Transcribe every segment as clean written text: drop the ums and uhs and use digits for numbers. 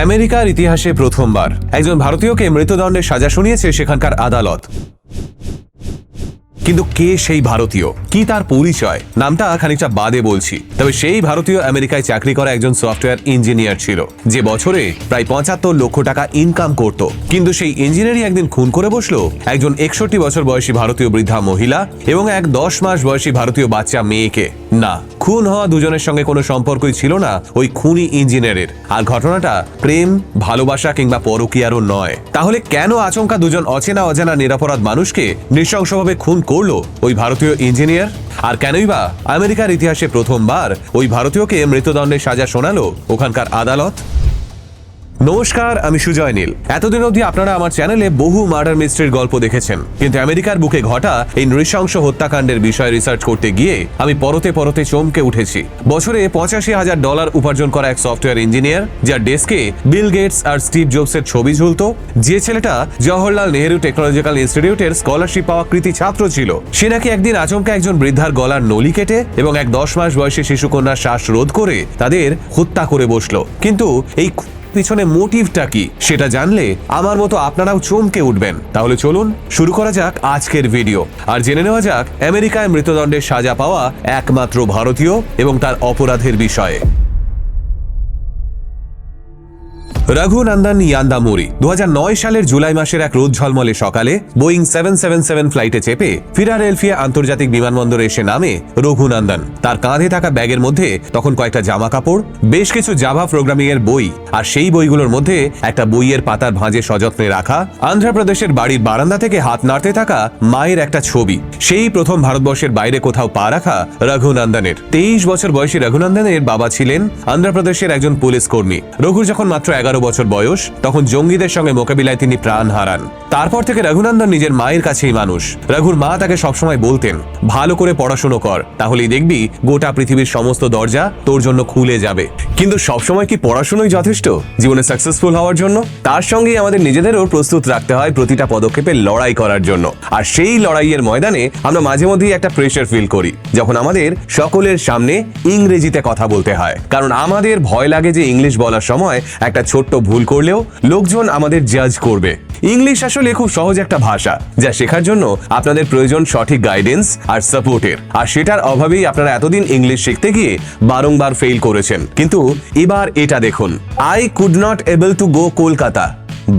আমেরিকার ইতিহাসে প্রথমবার একজন ভারতীয়কে মৃত্যুদণ্ডের সাজা শুনিয়েছে সেখানকার আদালত। কিন্তু কে সেই ভারতীয়, কি তার পরিচয়, নামটা খানিকটা বাদে বলছি। তবে সেই ভারতীয় আমেরিকায় চাকরি করা একজন সফটওয়্যার ইঞ্জিনিয়ার ছিল, যে বছরে প্রায় ৭৫ লক্ষ টাকা ইনকাম করত। কিন্তু সেই ইঞ্জিনিয়ারই একদিন খুন করে বসলো একজন ৬১ বছর বয়সী ভারতীয় বৃদ্ধা মহিলা এবং এক ১০ মাস বয়সী ভারতীয় বাচ্চা মেয়েকে। না, খুন হওয়া দুজনের সঙ্গে কোনো সম্পর্কই ছিল না ওই খুনি ইঞ্জিনিয়ারের। আর ঘটনাটা প্রেম, ভালোবাসা কিংবা পরকীয়ারও নয়। তাহলে কেন আচমকা দুজন অচেনা অজানা নিরপরাধ মানুষকে নৃশংসভাবে খুন করলো ওই ভারতীয় ইঞ্জিনিয়ার? আর কেনই বা আমেরিকার ইতিহাসে প্রথমবার ওই ভারতীয়কে মৃত্যুদণ্ডের সাজা শোনালো ওখানকার আদালত? নমস্কার, আমি সুজয় নীল। এতদিন অবধি আপনারা আমার চ্যানেলে বহু মার্ডার মিস্ট্রির গল্প দেখেছেন, কিন্তু আমেরিকার বুকে ঘটা এই নৃশংস হত্যাকাণ্ডের বিষয়ে রিসার্চ করতে গিয়ে আমি পরতে পরতে চমকে উঠেছি। বছরে $৮৫,০০০ উপার্জন করা এক সফটওয়্যার ইঞ্জিনিয়ার, যার ডেস্কে বিল গেটস আর স্টিভ জবসের ছবি ঝুলত, যে ছেলেটা জওহরলাল নেহেরু টেকনোলজিক্যাল ইনস্টিটিউটের স্কলারশিপ পাওয়া কৃতি ছাত্র ছিল, সে নাকি একদিন আচমকা একজন বৃদ্ধার গলার নলি কেটে এবং এক ১০ মাস বয়সী শিশুকন্যার শ্বাস রোধ করে তাদের হত্যা করে বসলো। কিন্তু এই পিছনে মোটিভটা কি, সেটা জানলে আমার মতো আপনারাও চমকে উঠবেন। তাহলে চলুন শুরু করা যাক আজকের ভিডিও, আর জেনে নেওয়া যাক আমেরিকায় মৃত্যুদণ্ডের সাজা পাওয়া একমাত্র ভারতীয় এবং তার অপরাধের বিষয়ে। রঘুনন্দন ইয়ান্দামুরি ২০০৯ সালের জুলাই মাসের এক রোদ ঝলমলে সকালে বোয়িং 777 ফ্লাইটে চেপে ফিলাডেলফিয়া আন্তর্জাতিক বিমানবন্দরে এসে নামে রঘুনন্দন। তার কাঁধে থাকা ব্যাগের মধ্যে তখন কয়েকটা জামা কাপড়, বেশ কিছু জাভা প্রোগ্রামিং এর বই, আর সেই বইগুলোর মধ্যে একটা বইয়ের পাতার ভাঁজে সযত্নে রাখা অন্ধ্রপ্রদেশের বাড়ির বারান্দা থেকে হাত নাড়তে থাকা মায়ের একটা ছবি। সেই প্রথম ভারতবর্ষের বাইরে কোথাও পা রাখা রঘুনন্দনের। ২৩ বছর বয়সী রঘুনন্দনের বাবা ছিলেন অন্ধ্রপ্রদেশের একজন পুলিশ কর্মী। রঘুর যখন মাত্র ১১ বছর বয়স, তখন জঙ্গিদের সঙ্গে মোকাবিলায় তিনি প্রাণ হারান। তারপর থেকে রঘুনন্দন নিজের মায়ের কাছেই মানুষ। রঘুর মা তাকে সবসময় বলতেন, ভালো করে পড়াশোনা কর, তাহলেই দেখবি গোটা পৃথিবীর সমস্ত দরজা তোর জন্য খুলে যাবে। কিন্তু সবসময় কি পড়াশোনাই যথেষ্ট জীবনে সাকসেসফুল হওয়ার জন্য? তার সঙ্গে আমাদের নিজেদেরও প্রস্তুত রাখতে হয় প্রতিটা পদক্ষেপে লড়াই করার জন্য। আর সেই লড়াইয়ের ময়দানে আমরা মাঝে মধ্যেই একটা প্রেশার ফিল করি, যখন আমাদের সকলের সামনে ইংরেজিতে কথা বলতে হয়। কারণ আমাদের ভয় লাগে যে ইংলিশ বলার সময় একটা ছোট্ট ভুল করলেও লোকজন আমাদের জাজ করবে। ইংলিশ আসলে খুব সহজ একটা ভাষা, যা শেখার জন্য আপনাদের প্রয়োজন সঠিক গাইডেন্স আর সাপোর্টের। আর সেটার অভাবেই আপনারা এতদিন ইংলিশ শিখতে গিয়ে বারংবার ফেল করেছেন। কিন্তু এবার এটা দেখুন, I could not able to go Kolkata,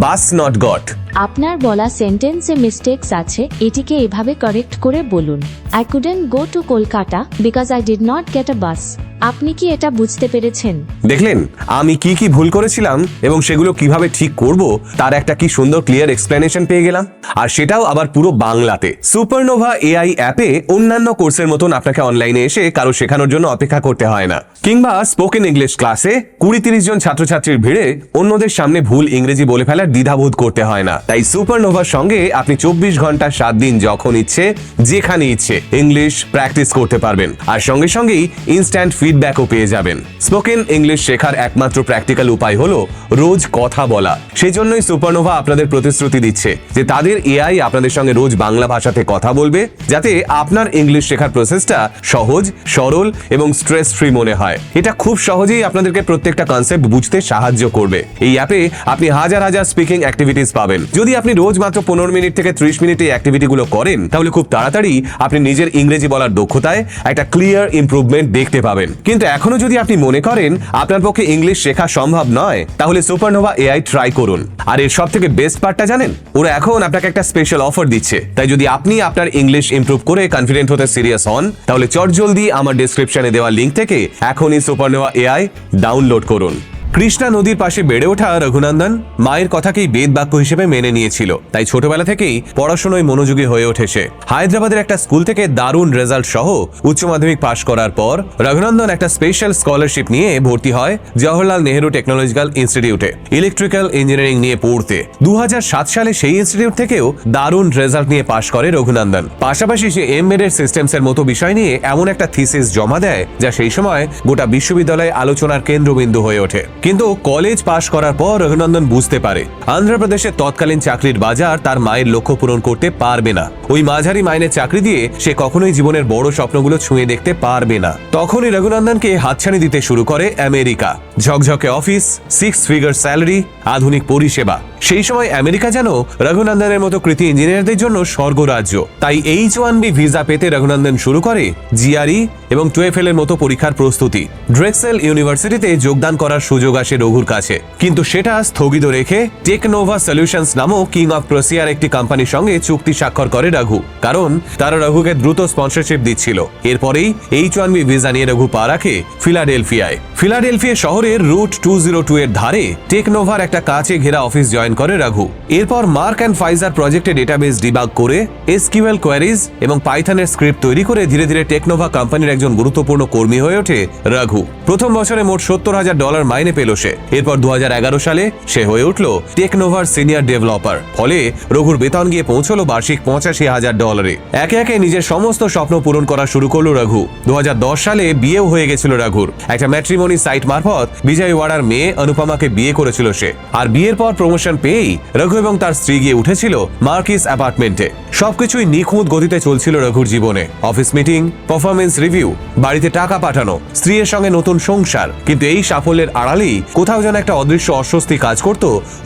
bus not goat. আপনার বলা সেন্টেন্সে মিস্টেকস আছে, এটিকে এভাবে কারেক্ট করে বলুন। I couldn't go to Kolkata because I did not get a bus. আপনি কি এটা বুঝতে পেরেছেন? দেখলেন আমি কি কি ভুল করেছিলাম এবং সেগুলো কিভাবে ঠিক করব তার একটা কি সুন্দর ক্লিয়ার এক্সপ্লেনেশন পেয়ে গেলাম, আর সেটাও আবার পুরো বাংলাতে। সুপারনোভা এআই অ্যাপে অন্যান্য কোর্সের মতন আপনাকে অনলাইনে এসে কারো শেখানোর জন্য অপেক্ষা করতে হয় না, কিংবা স্পোকেন ইংলিশ ক্লাসে ২০-৩০ জন ছাত্রছাত্রীর ভিড়ে অন্যদের সামনে ভুল ইংরেজি বলে ফেলার দ্বিধাবোধ করতে হয় না। তাই সুপারনোভার সঙ্গে আপনি ২৪ ঘন্টা ৭ দিন যখন ইচ্ছে যেখানে ইচ্ছে ইংলিশ প্র্যাকটিস করতে পারবেন, আর সঙ্গে সঙ্গেই ইনস্ট্যান্ট ফিডব্যাকও পেয়ে যাবেন। স্পোকেন ইংলিশ শেখার একমাত্র প্র্যাকটিক্যাল উপায় হলো রোজ কথা বলা। সেই জন্যই সুপারনোভা আপনাদের প্রতিশ্রুতি দিচ্ছে যে তাদের এআই আপনাদের সঙ্গে রোজ বাংলা ভাষাতে কথা বলবে, যাতে আপনার ইংলিশ শেখার প্রসেসটা সহজ, সরল এবং স্ট্রেস ফ্রি মনে হয়। এটা খুব সহজেই আপনাদেরকে প্রত্যেকটা কনসেপ্ট বুঝতে সাহায্য করবে। এই অ্যাপে আপনি হাজার হাজার স্পিকিং অ্যাক্টিভিটিস পাবেন। যদি আপনি রোজ মাত্র ১৫ মিনিট থেকে ৩০ মিনিট এই অ্যাক্টিভিটিগুলো করেন, তাহলে খুব তাড়াতাড়ি আপনি নিজের ইংরেজি বলার দক্ষতায় একটা ক্লিয়ার ইমপ্রুভমেন্ট দেখতে পাবেন। কিন্তু এখনো যদি আপনি মনে করেন আপনার পক্ষে ইংলিশ শেখা সম্ভব নয়, তাহলে সুপারনোভা এআই ট্রাই করুন। আর এর সব থেকে বেস্ট পার্টটা জানেন, ওরা এখন আপনাকে একটা স্পেশাল অফার দিচ্ছে। তাই যদি আপনি আপনার ইংলিশ ইমপ্রুভ করে কনফিডেন্ট হতে সিরিয়াস হন, তাহলে চটজলদি আমার ডেসক্রিপশনে দেওয়া লিঙ্ক থেকে এখনই সুপারনোভা এআই ডাউনলোড করুন। কৃষ্ণা নদীর পাশে বেড়ে ওঠা রঘুনন্দন মায়ের কথাকেই বেদ বাক্য হিসেবে মেনে নিয়েছিল। তাই ছোটবেলা থেকেই পড়াশোনায় মনোযোগী হয়ে ওঠেছে। হায়দ্রাবাদের একটা স্কুল থেকে দারুণ রেজাল্ট সহ উচ্চ মাধ্যমিক পাশ করার পর রঘুনন্দন একটা স্পেশাল স্কলারশিপ নিয়ে ভর্তি হয় জওহরলাল নেহেরু টেকনোলজিক্যাল ইনস্টিটিউটে ইলেকট্রিক্যাল ইঞ্জিনিয়ারিং নিয়ে পড়তে। ২০০৭ সালে সেই ইনস্টিটিউট থেকেও দারুণ রেজাল্ট নিয়ে পাশ করে রঘুনন্দন। পাশাপাশি সে এমবেডেড সিস্টেমস এর মতো বিষয় নিয়ে এমন একটা থিসিস জমা দেয়, যা সেই সময় গোটা বিশ্ববিদ্যালয়ে আলোচনার কেন্দ্রবিন্দু হয়ে ওঠে। কিন্তু কলেজ পাশ করার পর রঘুনন্দন বুঝতে পারে অন্ধ্রপ্রদেশের তৎকালীন চাকরির বাজার তার মায়ের লক্ষ্য পূরণ করতে পারবে না। ওই মাঝারি মাইনের চাকরি দিয়ে সে কখনোই জীবনের বড় স্বপ্নগুলো ছুঁয়ে দেখতে পারবে না। তখনই রঘুনন্দনকে হাতছানি দিতে শুরু করে আমেরিকা। ঝকঝকে অফিস, 6 ফিগার স্যালারি, আধুনিক পরিষেবা। সেই সময় আমেরিকা যেন রঘুনন্দনের মতো কৃতি ইঞ্জিনিয়ারদের জন্য স্বর্গরাজ্য। তাই H1B ভিসা পেতে রঘুনন্দন শুরু করে GRE এবং TOEFL এর মতো পরীক্ষার প্রস্তুতি। ড্রেক্সেল ইউনিভার্সিটিতে যোগদান করার সুযোগ আসে রঘুর কাছে, কিন্তু সেটা স্থগিত রেখে টেকনোভা সলিউশনস নামক কিং অফ প্রসিয়ার একটি কোম্পানির সঙ্গে চুক্তি স্বাক্ষর করে রঘু, কারণ তারা রঘুকে দ্রুত স্পন্সরশিপ দিচ্ছিল। এরপরেই H1B ভিসা নিয়ে রঘু পা রাখে ফিলাডেলফিয়ায়। ফিলাডেলফিয়া শহরের রুট 202 এর ধারে টেকনোভার একটা কাঁচে ঘেরা অফিস জয়েন করে রঘু। এরপর মার্ক অ্যান্ড ফাইজার প্রজেক্টে ডেটাবেস ডিবাগ করে SQL কোয়ারিজ এবং পাইথনের স্ক্রিপ্ট তৈরি করে ধীরে ধীরে টেকনোভা কোম্পানির একজন গুরুত্বপূর্ণ কর্মী হয়ে ওঠে রঘু। প্রথম বছরে মোট $70,000 মাইনে পেল সে। এরপর 2011 সালে সে হয়ে উঠল টেকনোভার সিনিয়র ডেভেলপার। ফলে রঘুর বেতন গিয়ে পৌঁছলো বার্ষিক $85,000। একে একে নিজের সমস্ত স্বপ্ন পূরণ করা শুরু করলো রঘু। 2010 সালে বিয়েও হয়ে গেছিল রঘুর। একটা ম্যাট্রিমনি সাইট মারফত বিজয়ওয়াড়ার মেয়ে অনুপমাকে বিয়ে করেছিল সে। আর বিয়ের পর প্রমোশন পেয়েই রঘু এবং তার স্ত্রী গিয়ে উঠেছিল মার্কিস অ্যাপার্টমেন্টে। সবকিছুই নিখুঁত গতিতে চলছিল রঘুর জীবনে। অফিস মিটিং, পারফরমেন্স রিভিউ, বাড়িতে টাকা পাঠানো, স্ত্রীর সঙ্গে নতুন সংসার। কিন্তু এই সাফল্যের আড়ালেই কোথাও যেন একটা অদৃশ্য অস্বস্তি কাজ করত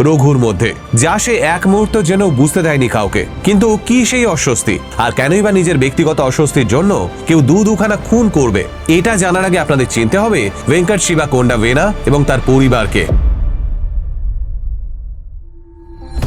রঘুর মধ্যে, যা সে এক মুহূর্ত যেন বুঝতে দেয়নি কাউকে। কিন্তু কি সেই অস্বস্তি, আর কেনই বা নিজের ব্যক্তিগত অস্বস্তির জন্য কেউ দুখানা খুন করবে? এটা জানার আগে আপনাদের চিনতে হবে ভেঙ্কট শিবা কোন্ডা ভেনা এবং তার পরিবারকে।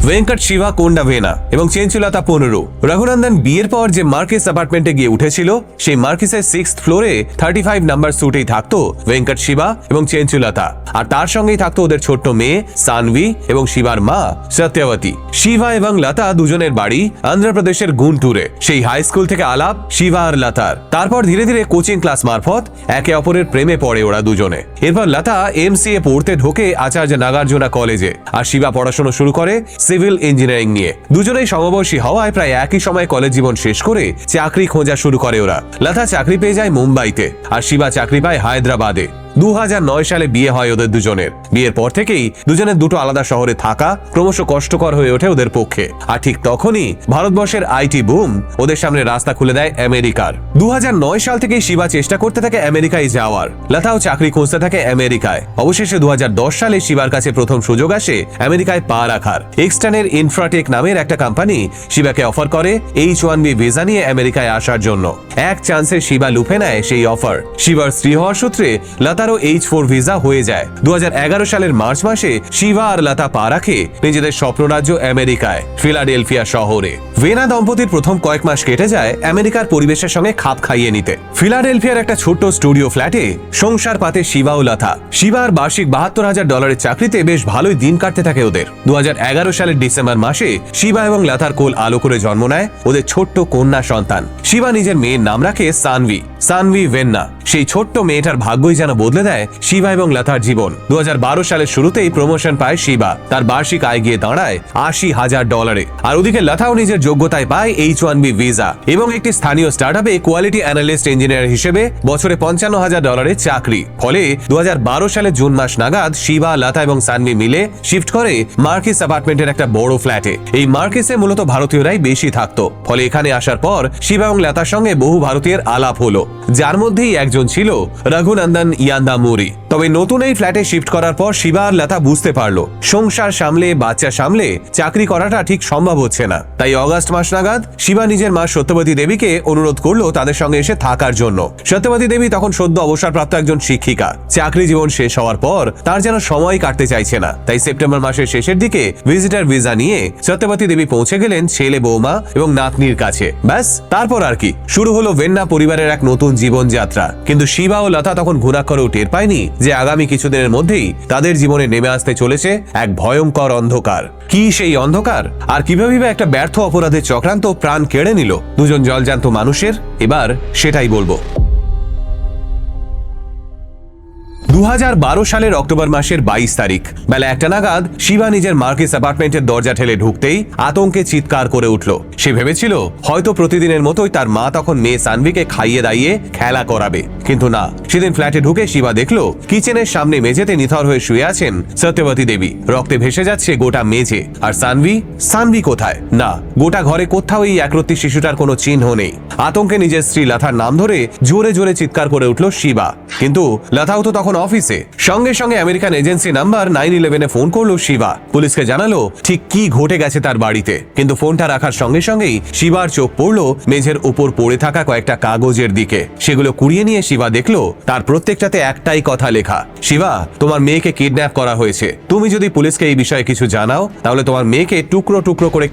ভেঙ্কট শিবা কোন্ডা ভেনা এবং চেঞ্চুলতা 15। রঘুনন্দন বিয়ের পর যে মার্কিস অ্যাপার্টমেন্টে গিয়ে উঠেছিল, সেই মার্কিসের 6th ফ্লোরে 35 নাম্বার সুটেই থাকতো ভেঙ্কট শিবা এবং চেঞ্চুলতা। আর তার সঙ্গেই থাকতো ওদের ছোট্ট মেয়ে সানভি এবং শিবার মা সত্যবতী। শিবা এবং লতা দুজনের বাড়ি অন্ধ্রপ্রদেশের গুন্টুরে। সেই হাই স্কুল থেকে আলাপ শিবা আর লতার। তারপর ধীরে ধীরে কোচিং ক্লাস মারফত একে অপরের প্রেমে পড়ে ওরা দুজনে। এরপর লতা MCA পড়তে ঢোকে আচার্য নাগার্জুনা কলেজে, আর শিবা পড়াশোনা শুরু করে সিভিল ইঞ্জিনিয়ারিং নিয়ে। দুজনেই সমবয়সী হওয়ায় প্রায় একই সময় কলেজ জীবন শেষ করে চাকরি খোঁজা শুরু করে ওরা। লতা চাকরি পেয়ে যায় মুম্বাইতে, আর শিবা চাকরি পায় হায়দ্রাবাদে। 2009 সালে বিয়ে হয় ওদের দুজনের। বিয়ের পর থেকেই দুজনের দুটো আলাদা শহরে থাকা ক্রমশ কষ্টকর হয়ে ওঠে ওদের পক্ষে। আর ঠিক তখনই ভারতবর্ষের IT বুম ওদের সামনে রাস্তা খুলে দেয় আমেরিকার। 2009 সাল থেকেই শিবা চেষ্টা করতে থাকে আমেরিকায় যাওয়ার। লতাও চাকরি খুঁজতে থাকে আমেরিকায়। অবশেষে 2010 সালে শিবার কাছে প্রথম সুযোগ আসে আমেরিকায় পা রাখার। এক্সটানের ইনফ্রাটেক নামের একটা কোম্পানি শিবাকে অফার করে H1B ভিসা নিয়ে আমেরিকায় আসার জন্য। এক চান্সে শিবা লুফে নেয় সেই অফার। শিবার স্ত্রী হওয়ার সূত্রে লতা H4 ভিসা হয়ে যায়। 2011 সালের মার্চ মাসে শিবা আর লতা পা রাখে নিজেদের স্বপ্নরাজ্য আমেরিকায়, ফিলাডেলফিয়া শহরে। ভেনা দম্পতির প্রথম কয়েক মাস কেটে যায় আমেরিকার পরিবেশের সঙ্গে খাপ খাইয়ে নিতে। ফিলাডেলফিয়ার একটা ছোট্ট স্টুডিও ফ্ল্যাটে সংসার পাতে শিবা ও লতা। শিবার বার্ষিক $72,000 চাকরিতে বেশ ভালোই দিন কাটতে থাকে ওদের। 2011 সালের ডিসেম্বর মাসে শিবা এবং লতার কোল আলো করে জন্ম নেয় ওদের ছোট্ট কন্যা সন্তান। শিবা নিজের মেয়ের নাম রাখে সানভি ভেন্না। সেই ছোট্ট মেয়েটার ভাগ্যই যেন বদলে দেয় শিবা এবং লতার জীবন। 2012 সালের শুরুতেই প্রমোশন পায় শিবা। তার বার্ষিক আয় গিয়ে দাঁড়ায় $80,000। আর ওদিকে লতাও নিজের যোগ্যতায় পায় H1B ভিসা এবং একটি স্থানীয় স্টার্টআপে কোয়ালিটি অ্যানালিস্ট ইঞ্জিনিয়ার হিসেবে বছরে $55,000 চাকরি। ফলে 2012 সালের জুন মাস নাগাদ শিবা, লতা এবং সানভি মিলে শিফট করে মার্কিস অ্যাপার্টমেন্টের একটা বড় ফ্ল্যাটে। এই মার্কিসে মূলত ভারতীয়রাই বেশি থাকতো। ফলে এখানে আসার পর শিবা এবং লতার সঙ্গে বহু ভারতীয়ের আলাপ হলো, যার মধ্যেই একজন ছিল রঘুনন্দন ইয়ান্দামুরি। তবে নতুন এই ফ্ল্যাটে শিফট করার পর শিবা আর লতা বুঝতে পারলো সংসার সামলে, বাচ্চা সামলে চাকরি করাটা ঠিক সম্ভব হচ্ছে না। তাই অগাস্ট মাস নাগাদ শিবা নিজের মা সত্যবতী দেবীকে অনুরোধ করলো তাদের সঙ্গে এসে থাকার জন্য। সত্যবতী দেবী তখন সদ্য অবসরপ্রাপ্ত একজন শিক্ষিকা। চাকরি জীবন শেষ হওয়ার পর তার যেন সময় কাটতে চাইছে না। তাই সেপ্টেম্বর মাসের শেষের দিকে ভিজিটার ভিসা নিয়ে সত্যবতী দেবী পৌঁছে গেলেন ছেলে, বৌমা এবং নাতনির কাছে। ব্যাস, তারপর আর কি, শুরু হলো ভেন্না পরিবারের এক নতুন জীবনযাত্রা। কিন্তু শিবা ও লতা তখন ঘুণাক্ষরেও টের পায়নি যে আগামী কিছুদিনের মধ্যেই তাদের জীবনে নেমে আসতে চলেছে এক ভয়ঙ্কর অন্ধকার। কি সেই অন্ধকার, আর কিভাবে একটা ব্যর্থ অপরাধের চক্রান্ত প্রাণ কেড়ে নিল দুজন জলজান্ত মানুষের, এবার সেটাই বলবো। 2012 সালের অক্টোবর মাসের 22 তারিখ বেলা 1টা নাগাদ শিবা নিজের মার্কিস অ্যাপার্টমেন্টের দরজা ঠেলে ঢুকতেই আতঙ্কে চিৎকার করে উঠল। সে ভেবেছিল হয়তো প্রতিদিনের মতোই তার মা তখন মেয়ে সানভিকে খাইয়ে দাইয়ে খেলা করাবে, কিন্তু না। সেদিন ফ্ল্যাটে ঢুকে শিবা দেখল কিচেনের সামনে মেঝেতে নিথর হয়ে শুয়ে আছেন সত্যবতী দেবী। রক্তে ভেসে যাচ্ছে গোটা মেঝে। আর সানভি কোথায়? না, গোটা ঘরে কোথাও এই একরত্তি শিশুটার কোনো চিহ্ন নেই। আতঙ্কে নিজের স্ত্রী লতার নাম ধরে জোরে জোরে চিৎকার করে উঠল শিবা, কিন্তু লতাও তো তখন অফিসে। সঙ্গে সঙ্গে আমেরিকান এজেন্সি নাম্বার 911-এ ফোন করলো শিবা। পুলিশকে জানালো ঠিক কি ঘটে গেছে তার বাড়িতে। কিন্তু ফোনটা রাখার সঙ্গে সঙ্গেই শিবার চোখ পড়লো মেঝের উপর পড়ে থাকা কয়েকটা কাগজের দিকে। সেগুলো কুড়িয়ে নিয়ে শিবা দেখলো তার প্রত্যেকটাতে একটাই কথা লেখা, শিবা, তোমার মেয়েকে কিডন্যাপ করা হয়েছে। তুমি যদি পুলিশকে এই বিষয়ে কিছু জানাও তাহলে তোমার মেয়েকে টুকরো টুকরো করে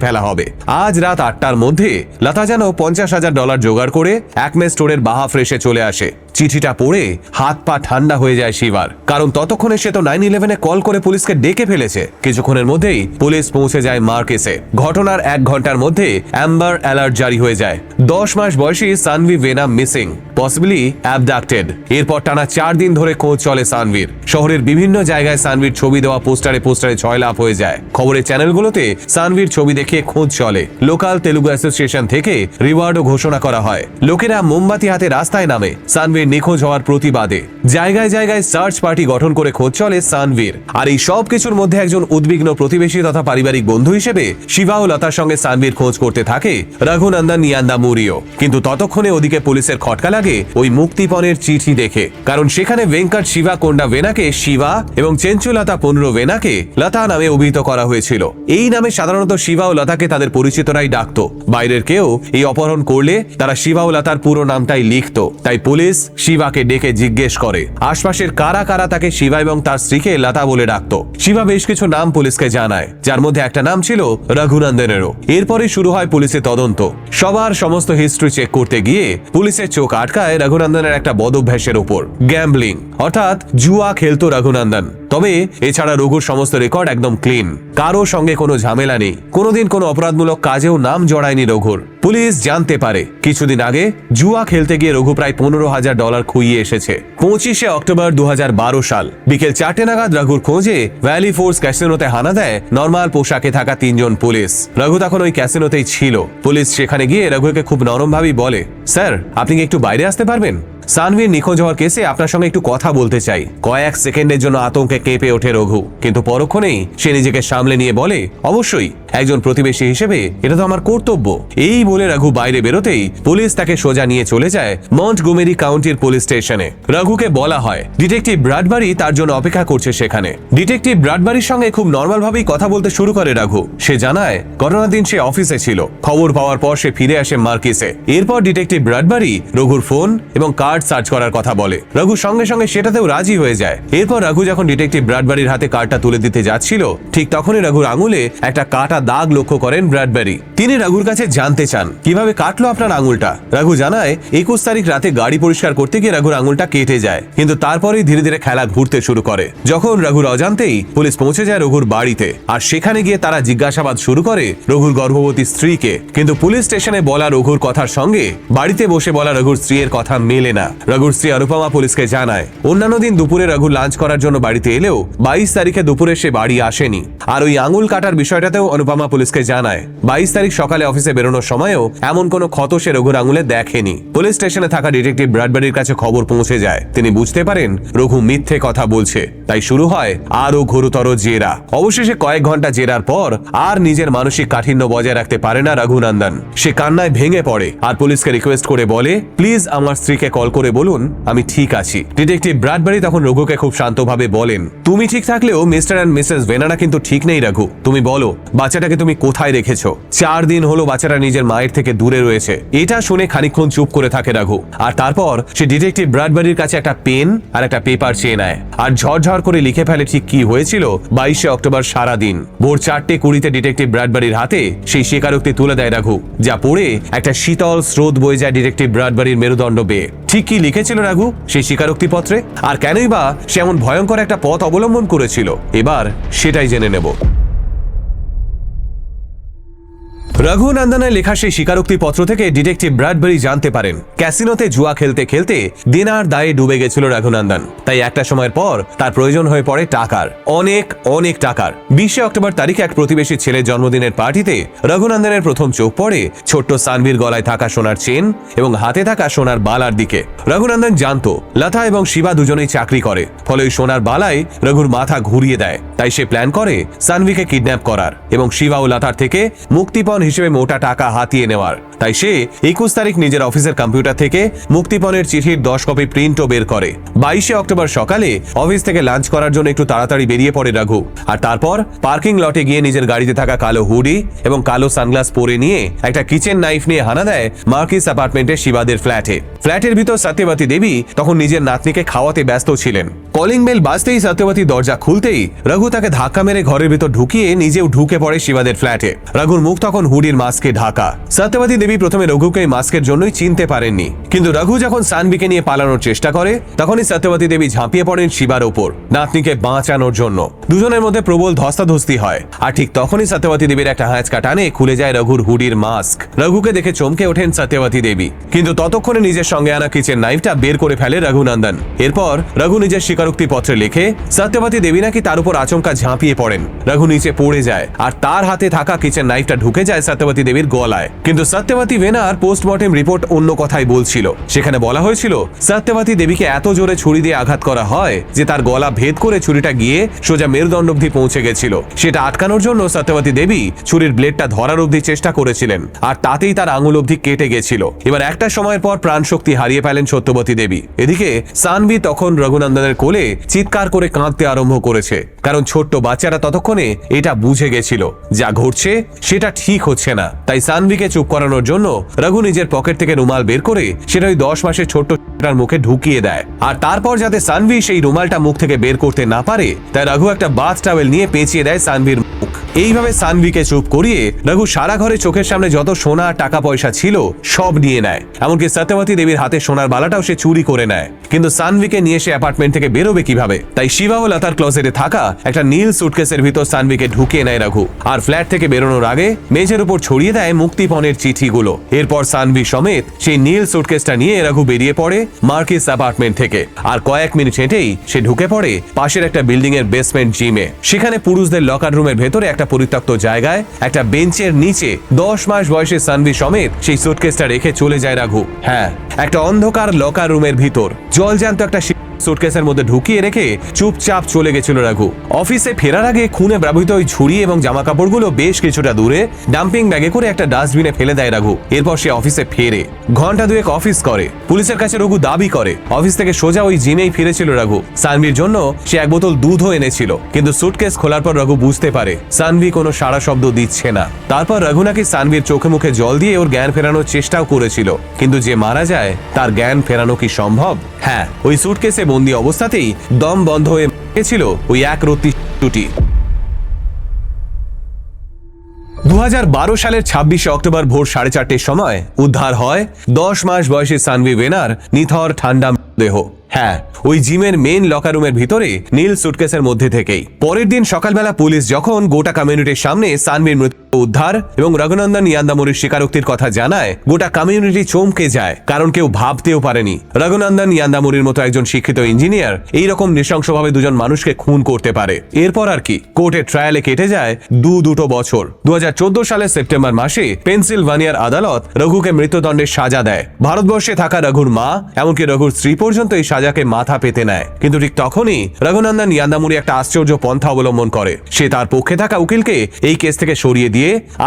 ফেলা হবে। আজ রাত 8টার মধ্যে লতা যেন $50,000 জোগাড় করে একমে স্টোরের বাহাফ্রেশে চলে আসে। চিঠিটা পড়ে হাত পা ঠান্ডা হয়ে যায় শিবার, কারণ ততক্ষণে সে তো 911-এ কল করে পুলিশকে ডেকে ফেলেছে। কিছুক্ষণের মধ্যেই পুলিশ পৌঁছে যায় মার্কেসে। ঘটনার 1 ঘন্টার মধ্যে অ্যাম্বার অ্যালার্ট জারি হয়ে যায়। 10 মাস বয়সী সানভি ভেনা মিসিং, পসিবলি অ্যাবডাক্টেড। এরপর টানা 4 দিন ধরে খোঁজ চলে সানভির। শহরের বিভিন্ন জায়গায় সানভির ছবি দেওয়া পোস্টারে ছয়লাভ হয়ে যায়। খবরের চ্যানেলগুলোতে সানভির ছবি দেখিয়ে খোঁজ চলে। লোকাল তেলুগু অ্যাসোসিয়েশন থেকে রিওয়ার্ডও ঘোষণা করা হয়। লোকেরা মোমবাতি হাতে রাস্তায় নামে সানভির নিখোঁজ হওয়ার প্রতিবাদে। জায়গায় জায়গায় সার্চ পার্টি গঠন করে খোঁজ চলে সানভির। আর এই সব কিছুর মধ্যে একজন উদ্বিগ্ন প্রতিবেশী তথা পারিবারিক বন্ধু হিসেবে শিবা ও লতার সঙ্গে সানভির খোঁজ করতে থাকে রঘুনন্দন নিয়ান্দামুরিও। কিন্তু ততক্ষণে ওদিকে পুলিশের খটকা লাগে ওই মুক্তিপণের চিঠি দেখে, কারণ সেখানে ভেঙ্কট শিবা কোন্ডা ভেনাকে শিবা এবং চেঞ্চুলতা 15 ভেনাকে লতা নামে অভিহিত করা হয়েছিল। এই নামে সাধারণত শিবা ও লতাকে তাদের পরিচিতরাই ডাকত। বাইরের কেউ এই অপহরণ করলে তারা শিবা ও লতার পুরো নামটাই লিখত। তাই পুলিশ শিবাকে ডেকে জিজ্ঞেস করে আশপাশের কারা কারা তাকে শিবা এবং তার স্ত্রীকে লতা বলে ডাকত। শিবা বেশ কিছু নাম পুলিশকে জানায়, যার মধ্যে একটা নাম ছিল রঘুনন্দনেরও। এরপরে শুরু হয় পুলিশের তদন্ত। সবার সমস্ত হিস্ট্রি চেক করতে গিয়ে পুলিশের চোখ আটকায় রঘুনন্দনের একটা বদভ্যাসের উপর, গ্যাম্বলিং, অর্থাৎ জুয়া খেলতো রঘুনন্দন। তবে এছাড়া রঘুর সমস্ত রেকর্ড একদম ক্লিন, কারো সঙ্গে কোনো ঝামেলা নেই, কোনোদিন কোনো অপরাধমূলক কাজেও নাম জড়ায়নি রঘুর। পুলিশ জানতে পারে কিছুদিন আগে জুয়া খেলতে গিয়ে রঘু প্রায় $15,000 খুইয়ে এসেছে। 25শে অক্টোবর 2012 সাল বিকেল 4টে নাগাদ রঘুর খোঁজে ভ্যালি ফোর্স ক্যাসিনোতে হানা দেয় নর্মাল পোশাকে থাকা 3 জন পুলিশ। রঘু তখন ওই ক্যাসিনোতেই ছিল। পুলিশ সেখানে গিয়ে রঘুকে খুব নরমভাবেই বলে, স্যার, আপনি কি একটু বাইরে আসতে পারবেন? সানভির নিখোঁজ হওয়ার কেসে আপনার সঙ্গে একটু কথা বলতে চাই। কয়েক সেকেন্ডের জন্য আতঙ্কে কেঁপে ওঠে রঘু, কিন্তু পরক্ষণেই সে নিজেকে সামলে নিয়ে বলে, অবশ্যই, একজন প্রতিবেশী হিসেবে এটা তো আমার কর্তব্য। এই বলে রঘু বাইরে বেরোতেই পুলিশ তাকে সোজা নিয়ে চলে যায় মন্টগোমেরি কাউন্টির পুলিশ স্টেশনে। রঘুকে বলা হয় ডিটেকটিভ ব্রাডবারি তার জন্য অপেক্ষা করছে সেখানে। ডিটেকটিভ ব্রাডবারির সঙ্গে খুব নর্মাল ভাবেই কথা বলতে শুরু করে রঘু। সে জানায় ঘটনার দিন সে অফিসে ছিল। খবর পাওয়ার পর সে ফিরে আসে মার্কিসে। এরপর ডিটেকটিভ ব্রাডবারি রঘুর ফোন এবং কার্ড সার্চ করার কথা বলে। রঘু সঙ্গে সঙ্গে সেটাতেও রাজি হয়ে যায়। এরপর রঘু যখন ডিটেকটিভ ব্রাডবারির হাতে কার্ডটা তুলে দিতে যাচ্ছিল, ঠিক তখনই রঘুর আঙুলে একটা কাটা দাগ লক্ষ্য করেন ব্রাডবারি। তিনি রঘুর কাছে জানতে চান কিভাবে কাটলো আপনার আঙুলটা। রঘু জানায় 21 তারিখ রাতে গাড়ি পরিষ্কার করতে গিয়ে রঘুর আঙুলটা কেটে যায়, কিন্তু তারপরেই ধীরে ধীরে খেলা ঘুরতে শুরু করে। যখন রঘুর অজান্তেই পুলিশ পৌঁছে যায় রঘুর বাড়িতে, আর সেখানে গিয়ে তারা জিজ্ঞাসাবাদ শুরু করে রঘুর গর্ভবতী স্ত্রীকে। কিন্তু পুলিশ স্টেশনে বলা রঘুর কথার সঙ্গে বাড়িতে বসে বলা রঘুর স্ত্রীর কথা মেলে না। রঘুর স্ত্রী অনুপমা পুলিশকে জানায় অন্যান্য দিন দুপুরে রঘু লাঞ্চ করার জন্য বাড়িতে এলেও 22 তারিখে দুপুরে সে বাড়ি আসেনি। আর ওই আঙুল কাটার বিষয়টাতেও অনুপমা পুলিশকে জানায় 22 তারিখ সকালে অফিসে বেরোনোর সময়ও এমন কোনো ক্ষত সে রঘুর আঙুলে দেখেনি। পুলিশ স্টেশনে থাকা ডিটেকটিভ ব্রাডবারির কাছে খবর পৌঁছে যায়। তিনি বুঝতে পারেন রঘু মিথ্যে কথা বলছে। তাই শুরু হয় আরো ঘোরতর জেরা। অবশেষে কয়েক ঘন্টা জেরার পর আর নিজের মানসিক কাঠিন্য বজায় রাখতে পারে না রঘুনন্দন। সে কান্নায় ভেঙে পড়ে আর পুলিশকে রিকোয়েস্ট করে বলে, প্লিজ আমার স্ত্রীকে কল করে বলুন আমি ঠিক আছি। ডিটেকটিভ ব্রাডবারি তখন রঘুকে খুব শান্তভাবে বলেন, তুমি ঠিক থাকলেও মিস্টার অ্যান্ড মিসেস ভেনানা কিন্তু ঠিক নেই রঘু। তুমি বলো বাচ্চাটাকে তুমি কোথায় রেখেছো? 4 দিন হলো বাচ্চাটা নিজের মায়ের থেকে দূরে রয়েছে। এটা শুনে খানিকক্ষণ চুপ করে থাকে রঘু। আর তারপর সে ডিটেকটিভ ব্রাডবারির কাছে একটা পেন আর একটা পেপার চেয়ে নেয় আর ঝরঝর করে লিখে ফেলে ঠিক কি হয়েছিল 22শে অক্টোবর সারা দিন। ভোর 4:20 ডিটেকটিভ ব্রাডবারির হাতে সেই স্বীকারোক্তি তুলে দেয় রঘু, যা পড়ে একটা শীতল স্রোত বয়ে যায় ডিটেকটিভ ব্রাডবারির মেরুদণ্ড বেয়ে। ঠিক কি লিখেছিল রঘু সেই স্বীকারোক্তি পত্রে, আর কেনই বা সে এমন ভয়ঙ্কর একটা পথ অবলম্বন করেছিল, এবার সেটাই জেনে নেব। রঘুনন্দনের লেখা সেই স্বীকারোক্তি পত্র থেকে ডিটেকটিভ ব্র্যাডবেরি জানতে পারেন ক্যাসিনোতে জুয়া খেলতে খেলতে দেনার দায়ে ডুবে গেছিল রঘুনন্দন। তাই একটা সময়ের পর তার প্রয়োজন হয়ে পড়ে টাকার, অনেক অনেক টাকার। 20 অক্টোবর তারিখে এক প্রতিবেশী ছেলের জন্মদিনের পার্টিতে রঘুনন্দনের প্রথম চোখ পড়ে ছোট্ট সানভির গলায় থাকা সোনার চেন এবং হাতে থাকা সোনার বালার দিকে। রঘুনন্দন জানতো লতা এবং শিবা দুজনেই চাকরি করে, ফলে ওই সোনার বালায় রঘুর মাথা ঘুরিয়ে দেয়। তাই সে প্ল্যান করে সানভিকে কিডন্যাপ করার এবং শিবা ও লতার থেকে মুক্তিপণ হিসেবে মোটা টাকা হাতিয়ে নেওয়ার। তাই সে 21 তারিখ নিজের অফিসের কম্পিউটার থেকে মুক্তিপণের চিঠির 10 কপি প্রিন্টও বের করে। 22 অক্টোবর সকালে অফিস থেকে লাঞ্চ করার জন্য একটু তাড়াতাড়ি বেরিয়ে পড়ে রঘু, আর তারপর পার্কিং লটে গিয়ে নিজের গাড়িতে থাকা কালো হুডি এবং কালো সানগ্লাস পরে নিয়ে একটা কিচেন নাইফ নিয়ে হানা দেয় মার্কিস অ্যাপার্টমেন্টে শিবাদের ফ্ল্যাটে। ফ্ল্যাটের ভিতর সত্যবতী দেবী তখন নিজের নাতনিকে খাওয়াতে ব্যস্ত ছিলেন। কলিং বেল বাজতেই সত্যবতী দরজা খুলতেই রঘু তাকে ধাক্কা মেরে ঘরের ভিতর ঢুকিয়ে নিজেও ঢুকে পড়ে শিবাদের ফ্ল্যাটে। রঘুর মুখ তখন হুডির মাস্কে ঢাকা। সত্যবতী দেবী প্রথমে রঘুকে মাস্কের জন্যই চিনতে পারেননি, কিন্তু রঘু যখন সানভিকে নিয়ে পালানোর চেষ্টা করে তখনই সত্যবতী দেবী ঝাঁপিয়ে পড়েন শিবার ওপর নাতনিকে বাঁচানোর জন্য। দুজনের মধ্যে প্রবল ধস্তাধস্তি হয়, আর ঠিক তখনই সত্যবতী দেবীর একটা হ্যাঁচকা টানে খুলে যায় রঘুর হুডির মাস্ক। রঘুকে দেখে চমকে ওঠেন সত্যবতী দেবী, কিন্তু ততক্ষণে নিজের সঙ্গে আনা কিচেন নাইফটা বের করে ফেলে রঘুনন্দন। এরপর রঘু নিজের স্বীকারোক্তি পত্রে লেখে সত্যবতী দেবী নাকি তার উপর আচমকা ঝাঁপিয়ে পড়েন। রঘু নিচে পড়ে যায় আর তার হাতে থাকা কিচেন নাইফটা ঢুকে যায় সত্যবতী দেবীর গলায়। কিন্তু সত্যবতী ভেনার পোস্টমর্টেম রিপোর্ট অন্য কথাই বলছিল। সেখানে বলা হয়েছিল সত্যবতী দেবীকে এত জোরে ছুরি দিয়ে আঘাত করা হয় যে তার গলা ভেদ করে ছুরিটা গিয়ে সোজা মেরুদণ্ড অবধি পৌঁছে গেছিল। সেটা আটকানোর জন্য সত্যবতী দেবী ছুরির ব্লেডটা ধরার অবধি চেষ্টা করেছিলেন, আর তাতেই তার আঙুল অবধি কেটে গেছিল। এবার একটা সময়ের পর প্রাণ শক্তি হারিয়ে ফেলেন সত্যবতী দেবী। এদিকে সানভি তখন রঘুনন্দনের কোলে চিৎকার করে কাঁদতে আরম্ভ করেছে, কারণ ছোট্ট বাচ্চারা ততক্ষণে এটা বুঝে গেছিল যা ঘটছে সেটা ঠিক হচ্ছে না। তাই সানভিকে চুপ করানোর জন্য রঘু নিজের পকেট থেকে রুমাল বের করে সেটা ওই 10 মাসের ছোট্টটার মুখে ঢুকিয়ে দেয়। আর তারপর যাতে সানভি সেই রুমালটা মুখ থেকে বের করতে না পারে তাই রঘু একটা বাথ টাওয়েল নিয়ে পেঁচিয়ে দেয় সানভির মুখ। এইভাবে সানভিকে চুপ করিয়ে রঘু সারা ঘরে চোখের সামনে যত সোনা টাকা পয়সা ছিল সব নিয়ে নেয়। এমনকি সত্যবতী দেবীর হাতে সোনার বালাটাও সে চুরি করে নেয়। কিন্তু সানভিকে নিয়ে সে অ্যাপার্টমেন্ট থেকে বেরোবে কিভাবে? তাই শিবা ও লতার ক্লোজেটে থাকা একটা নীল সুটকেসের ভিতর সানভিকে ঢুকিয়ে নেয় রঘু, আর ফ্ল্যাট থেকে বেরোনোর আগে মেঝের উপর ছড়িয়ে দেয় মুক্তিপণের চিঠিগুলো। এরপর সানভি সমেত সেই নীল সুটকেসটা নিয়ে রঘু বেরিয়ে পড়ে মার্কিস অ্যাপার্টমেন্ট থেকে। আর কয়েক মিনিট হেঁটেই সে ঢুকে পড়ে পাশের একটা বিল্ডিং এর বেসমেন্ট জিমে। সেখানে পুরুষদের লকার রুমের ভেতরে একটা পরিত্যক্ত জায়গায় একটা বেঞ্চের নিচে 10 মাস বয়সে সানভি সমেত সেই সুটকেসটা রেখে চলে যায় রঘু। হ্যাঁ, একটা অন্ধকার লকার রুমের ভিতর জলজ্যান্ত একটা সুটকেসের মধ্যে ঢুকিয়ে রেখে চুপচাপ চলে গেছিল রঘু। অফিসে ফেরার আগে খুনে ব্যবহৃত ওই ঝুড়ি এবং জামা কাপড়গুলো বেশ কিছুটা দূরে ডাম্পিং ব্যাগে করে একটা ডাস্টবিনে ফেলে দেয় রঘু। এরপর সে অফিসে ফেরে ঘন্টা দুয়েক অফিস করে। পুলিশের কাছে রঘু দাবি করে অফিস থেকে সোজা ওই জিমেই ফিরেছিল রঘু। সানভির জন্য সে এক বোতল দুধও এনেছিল, কিন্তু সুটকেস খোলার পর রঘু বুঝতে পারে সানভি কোনো সাড়া শব্দ দিচ্ছে না। তারপর রঘু নাকি সানভির চোখে মুখে জল দিয়ে ওর জ্ঞান ফেরানোর চেষ্টাও করেছিল, কিন্তু যে মারা যায় তার জ্ঞান ফেরানো কি সম্ভব? হ্যাঁ, ওই সুটকেসে বন্দি অবস্থাতেই দম বন্ধ হয়ে গেছিল ওই এক রত্তি টুটি। 2012 সালের 26 অক্টোবর ভোর 4:30 সময় উদ্ধার হয় 10 মাস বয়সী সানভি ভেনার নিথর ঠান্ডা দেহ। হ্যাঁ, ওই জিমের মেন লকার রুমের ভিতরে নীল সুটকেসের মধ্যে থেকেই। পরের দিন সকালবেলা পুলিশ যখন গোটা কমিউনিটির সামনে সানভির মৃত্যু উদ্ধার এবং রঘুনন্দন ইয়ান্দামুরির স্বীকারোক্তির কথা জানায়, গোটা কমিউনিটি চমকে যায়, কারণ কেউ ভাবতেও পারেনি রঘুনন্দন ইয়ান্দামুরির মতো একজন শিক্ষিত ইঞ্জিনিয়ার এইরকম নৃশংসভাবে দুজন মানুষকে খুন করতে পারে। এরপর আর কি, কোর্টের ট্রায়ালে কেটে যায় দুটো বছর। 2014 সালের সেপ্টেম্বর মাসে পেনসিলভানিয়ার আদালত রঘুকে মৃত্যুদণ্ডের সাজা দেয়। ভারতবর্ষে থাকা রঘুর মা এমনকি রঘুর স্ত্রী পর্যন্ত এই সাজাকে মাথা পেতে নেয়। কিন্তু ঠিক তখনই রঘুনন্দন ইয়ান্দামুরি একটা আশ্চর্য পন্থা অবলম্বন করে। সে তার পক্ষে থাকা উকিলকে এই কেস থেকে সরিয়ে দিয়ে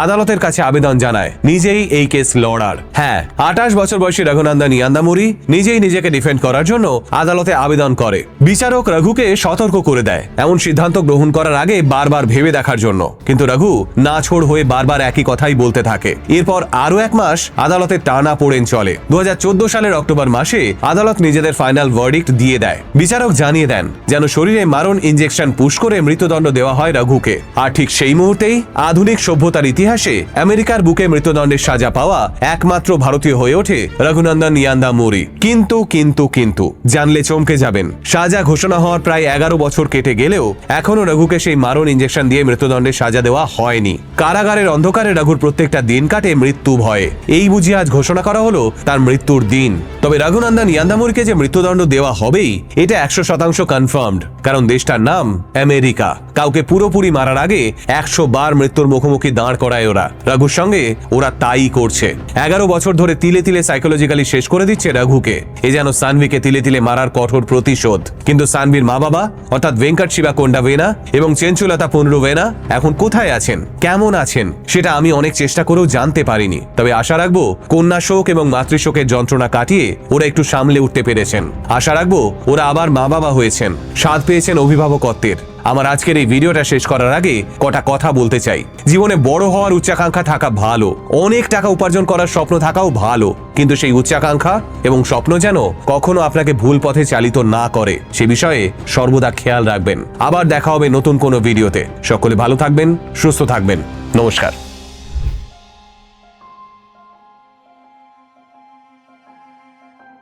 আদালতের কাছে আবেদন জানায় নিজেই এই কেস লড়ার। হ্যাঁ, 28 বছর বয়সী রঘুনন্দন ইয়ান্দামুরি নিজেই নিজেকে ডিফেন্ড করার জন্য আদালতে আবেদন করে। বিচারক রঘুকে সতর্ক করে দেয় এমন সিদ্ধান্ত গ্রহণ করার আগে বারবার ভেবে দেখার জন্য, কিন্তু রঘু নাছোড় হয়ে বারবার একই কথাই বলতে থাকে। এরপর আরো এক মাস আদালতে টানা পোড়েন চলে। 2014 সালের অক্টোবর মাসে আদালত নিজেদের ফাইনাল ভার্ডিক্ট দিয়ে দেয়। বিচারক জানিয়ে দেন যেন শরীরে মারণ ইনজেকশন পুশ করে মৃত্যুদণ্ড দেওয়া হয় রঘুকে। আর ঠিক সেই মুহূর্তেই আধুনিক সভ্য সভ্যতার ইতিহাসে আমেরিকার বুকে মৃত্যুদণ্ডের সাজা পাওয়া একমাত্র ভারতীয় হয়ে ওঠে রঘুনন্দন ইয়ান্দামুরি। কিন্তু জানলে চমকে যাবেন, সাজা ঘোষণা হওয়ার প্রায় 11 বছর কেটে গেলেও এখনো রঘুকে সেই মারণ ইঞ্জেকশন দিয়ে মৃত্যুদণ্ডের সাজা দেওয়া হয়নি। কারাগারের অন্ধকারে রঘুর প্রত্যেকটা দিন কাটে মৃত্যু ভয়ে। এই বুঝি আজ ঘোষণা করা হলো তার মৃত্যুর দিন। তবে রঘুনন্দন ইয়ান্দামুরিকে যে মৃত্যুদণ্ড দেওয়া হবেই এটা 100% কনফার্মড, কারণ দেশটার নাম আমেরিকা। কাউকে পুরোপুরি মারার আগে 100 বার মৃত্যুর মুখোমুখি দাঁড় করায় ওরা। রঘুর সঙ্গে ওরা তাই করছে। 11 বছর ধরে তিলে তিলে সাইকোলজিক্যালি শেষ করে দিচ্ছে রঘুকে। এ যেন সানভিকে তিলে তিলে মারার কঠোর প্রতিশোধ। কিন্তু সানভির মা বাবা অর্থাৎ ভেঙ্কট শিবা কোন্ডাভেনা এবং চেঞ্চুলতা পুনরুভেনা এখন কোথায় আছেন, কেমন আছেন সেটা আমি অনেক চেষ্টা করেও জানতে পারিনি। তবে আশা রাখবো কন্যা শোক এবং মাতৃশোকের যন্ত্রণা কাটিয়ে ওরা একটু সামলে উঠতে পেরেছেন। আশা রাখবো ওরা আবার মা বাবা হয়েছেন, স্বাদ পেয়েছেন অভিভাবকত্বের। আমার আজকের এই ভিডিওটা শেষ করার আগে কটা কথা বলতে চাই। জীবনে বড় হওয়ার উচ্চাকাঙ্ক্ষা থাকা ভালো, অনেক টাকা উপার্জন করার স্বপ্ন থাকাও ভালো, কিন্তু সেই উচ্চাকাঙ্ক্ষা এবং স্বপ্ন যেন কখনো আপনাকে ভুল পথে চালিত না করে সে বিষয়ে সর্বদা খেয়াল রাখবেন। আবার দেখা হবে নতুন কোনো ভিডিওতে। সকলে ভালো থাকবেন, সুস্থ থাকবেন। নমস্কার।